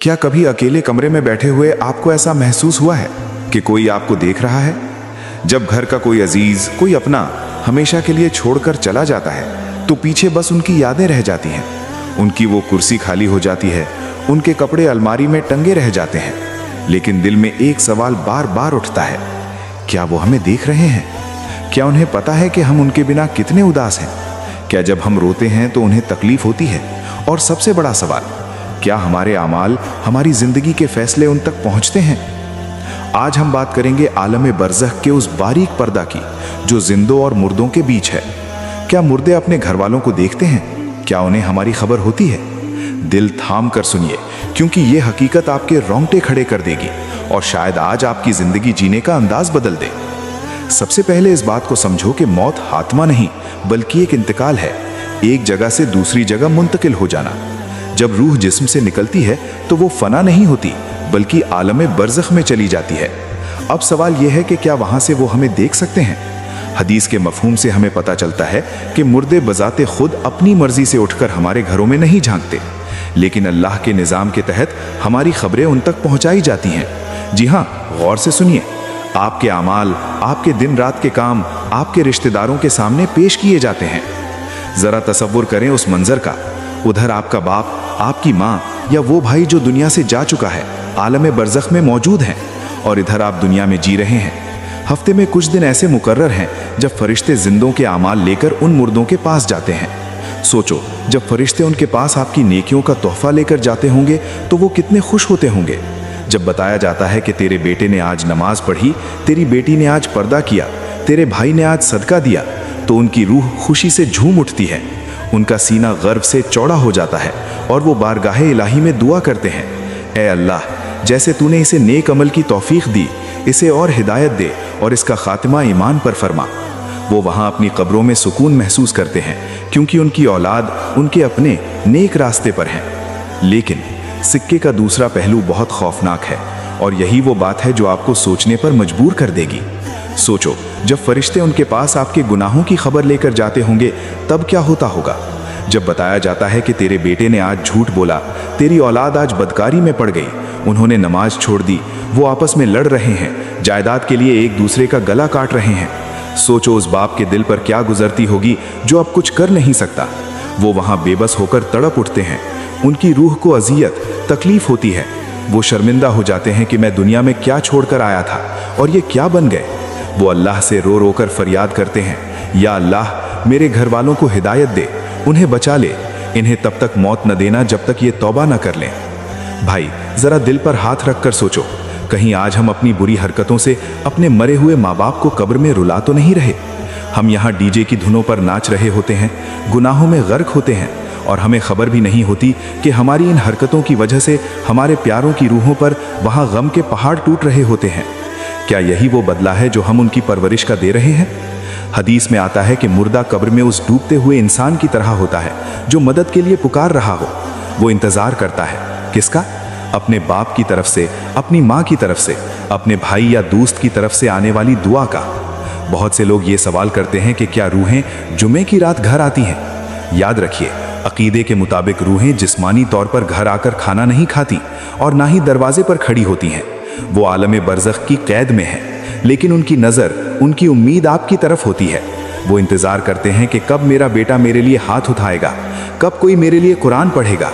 क्या कभी अकेले कमरे में बैठे हुए आपको ऐसा महसूस हुआ है कि कोई आपको देख रहा है? जब घर का कोई अजीज, कोई अपना हमेशा के लिए छोड़कर चला जाता है तो पीछे बस उनकी यादें रह जाती हैं। उनकी वो कुर्सी खाली हो जाती है, उनके कपड़े अलमारी में टंगे रह जाते हैं, लेकिन दिल में एक सवाल बार बार उठता है, क्या वो हमें देख रहे हैं? क्या उन्हें पता है कि हम उनके बिना कितने उदास हैं? क्या जब हम रोते हैं तो उन्हें तकलीफ होती है? और सबसे बड़ा सवाल, क्या हमारे अमाल, हमारी जिंदगी के फैसले उन तक पहुंचते हैं? आज हम बात करेंगे आलम बरज़ख के उस बारीक पर्दा की जो जिंदों और मुर्दों के बीच है। क्या मुर्दे अपने घर वालों को देखते हैं? क्या उन्हें हमारी खबर होती है? दिल थाम कर सुनिए, क्योंकि ये हकीकत आपके रोंगटे खड़े कर देगी और शायद आज आपकी जिंदगी जीने का अंदाज बदल दे। सबसे पहले इस बात को समझो कि मौत हातमा नहीं, बल्कि एक इंतकाल है, एक जगह से दूसरी जगह मुंतकिल हो जाना। जब रूह जिस्म से निकलती है तो वो फना नहीं होती, बल्कि आलम बरज़ख में चली जाती है। अब सवाल यह है कि क्या वहां से वो हमें देख सकते हैं? हदीस के मफहूम से हमें पता चलता है कि मुर्दे बजाते खुद अपनी मर्जी से उठकर हमारे घरों में नहीं झांकते, लेकिन अल्लाह के निज़ाम के तहत हमारी खबरें उन तक पहुंचाई जाती हैं। जी हाँ, गौर से सुनिए। आपके अमाल, आपके दिन रात के काम आपके रिश्तेदारों के सामने पेश किए जाते हैं। जरा तसव्वुर करें उस मंजर का। उधर आपका बाप, आपकी माँ या वो भाई जो दुनिया से जा चुका है आलम बरज़ख में मौजूद हैं, और इधर आप दुनिया में जी रहे हैं। हफ्ते में कुछ दिन ऐसे मुकर्रर हैं जब फरिश्ते जिंदों के आमाल लेकर उन मुर्दों के पास जाते हैं। सोचो, जब फरिश्ते उनके पास आपकी नेकियों का तोहफा लेकर जाते होंगे तो वो कितने खुश होते होंगे। जब बताया जाता है कि तेरे बेटे ने आज नमाज पढ़ी, तेरी बेटी ने आज पर्दा किया, तेरे भाई ने आज सदका दिया, तो उनकी रूह खुशी से झूम उठती है। उनका सीना गर्व से चौड़ा हो जाता है और वो बारगाहे इलाही में दुआ करते हैं, ऐ अल्लाह, जैसे तूने इसे नेक अमल की तौफीक दी, इसे और हिदायत दे और इसका खात्मा ईमान पर फरमा। वो वहाँ अपनी कब्रों में सुकून महसूस करते हैं, क्योंकि उनकी औलाद उनके अपने नेक रास्ते पर हैं। लेकिन सिक्के का दूसरा पहलू बहुत खौफनाक है, और यही वो बात है जो आपको सोचने पर मजबूर कर देगी। सोचो, जब फरिश्ते उनके पास आपके गुनाहों की खबर लेकर जाते होंगे तब क्या होता होगा। जब बताया जाता है कि तेरे बेटे ने आज झूठ बोला, तेरी औलाद आज बदकारी में पड़ गई, उन्होंने नमाज छोड़ दी, वो आपस में लड़ रहे हैं, जायदाद के लिए एक दूसरे का गला काट रहे हैं। सोचो उस बाप के दिल पर क्या गुजरती होगी जो अब कुछ कर नहीं सकता। वो वहाँ बेबस होकर तड़प उठते हैं, उनकी रूह को अजियत, तकलीफ होती है। वो शर्मिंदा हो जाते हैं कि मैं दुनिया में क्या छोड़कर आया था और ये क्या बन गए। वो अल्लाह से रो रो कर फरियाद करते हैं, या अल्लाह, मेरे घर वालों को हिदायत दे, उन्हें बचा ले, इन्हें तब तक मौत न देना जब तक ये तौबा न कर लें। भाई, जरा दिल पर हाथ रख कर सोचो, कहीं आज हम अपनी बुरी हरकतों से अपने मरे हुए माँ बाप को कब्र में रुला तो नहीं रहे। हम यहाँ डीजे की धुनों पर नाच रहे होते हैं, गुनाहों में गर्क होते हैं, और हमें खबर भी नहीं होती कि हमारी इन हरकतों की वजह से हमारे प्यारों की रूहों पर वहाँ गम के पहाड़ टूट रहे होते हैं। क्या यही वो बदला है जो हम उनकी परवरिश का दे रहे हैं? हदीस में आता है कि मुर्दा कब्र में उस डूबते हुए इंसान की तरह होता है जो मदद के लिए पुकार रहा हो। वो इंतजार करता है, किसका? अपने बाप की तरफ से, अपनी माँ की तरफ से, अपने भाई या दोस्त की तरफ से आने वाली दुआ का। बहुत से लोग ये सवाल करते हैं कि क्या रूहें जुमे की रात घर आती हैं? याद रखिए, अकीदे के मुताबिक रूहें जिस्मानी तौर पर घर आकर खाना नहीं खाती और ना ही दरवाजे पर खड़ी होती हैं। वो आलम बरज़ख की कैद में है, लेकिन उनकी नज़र, उनकी उम्मीद आपकी तरफ होती है। वो इंतज़ार करते हैं कि कब मेरा बेटा मेरे लिए हाथ उठाएगा, कब कोई मेरे लिए कुरान पढ़ेगा।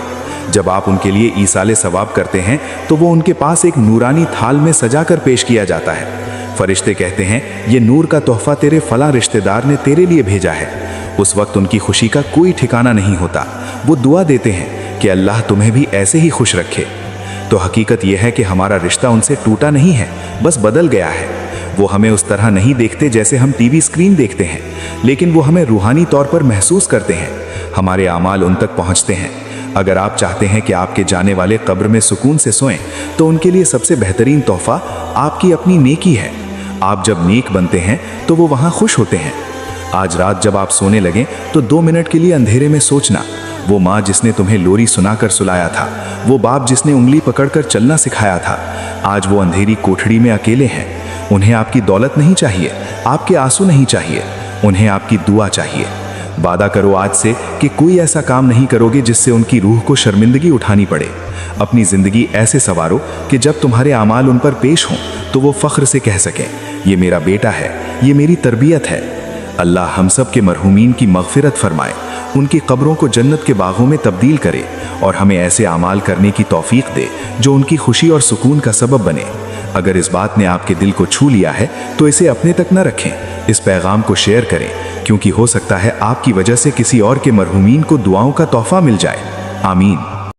जब आप उनके लिए ईसाले सवाब करते हैं तो वो उनके पास एक नूरानी थाल में सजा कर पेश किया जाता है। फरिश्ते कहते हैं, ये नूर का तोहफा तेरे फलां रिश्तेदार ने तेरे लिए भेजा है। उस वक्त उनकी खुशी का कोई ठिकाना नहीं होता। वो दुआ देते हैं कि अल्लाह तुम्हें भी ऐसे ही खुश रखे। तो हकीकत यह है कि हमारा रिश्ता उनसे टूटा नहीं है, बस बदल गया है। वो हमें उस तरह नहीं देखते जैसे हम टीवी स्क्रीन देखते हैं, लेकिन वो हमें रूहानी तौर पर महसूस करते हैं। हमारे आमाल उन तक पहुंचते हैं। अगर आप चाहते हैं कि आपके जाने वाले कब्र में सुकून से सोएं, तो उनके लिए सबसे बेहतरीन तोहफा आपकी अपनी नेकी है। आप जब नेक बनते हैं तो वो वहाँ खुश होते हैं। आज रात जब आप सोने लगें तो 2 मिनट के लिए अंधेरे में सोचना, वो माँ जिसने तुम्हें लोरी सुनाकर सुलाया था, वो बाप जिसने उंगली पकड़कर चलना सिखाया था, आज वो अंधेरी कोठड़ी में अकेले हैं। उन्हें आपकी दौलत नहीं चाहिए, आपके आंसू नहीं चाहिए, उन्हें आपकी दुआ चाहिए। वादा करो आज से कि कोई ऐसा काम नहीं करोगे जिससे उनकी रूह को शर्मिंदगी उठानी पड़े। अपनी जिंदगी ऐसे संवारो कि जब तुम्हारे अमाल उन पर पेश हों तो वो फख्र से कह सकें, ये मेरा बेटा है, ये मेरी तरबियत है। अल्लाह हम सब के मरहूमीन की मगफिरत फरमाए, उनकी कब्रों को जन्नत के बागों में तब्दील करे और हमें ऐसे अमाल करने की तौफीक दे जो उनकी खुशी और सुकून का सबब बने। अगर इस बात ने आपके दिल को छू लिया है तो इसे अपने तक न रखें, इस पैगाम को शेयर करें, क्योंकि हो सकता है आपकी वजह से किसी और के मरहूमीन को दुआओं का तोहफा मिल जाए। आमीन।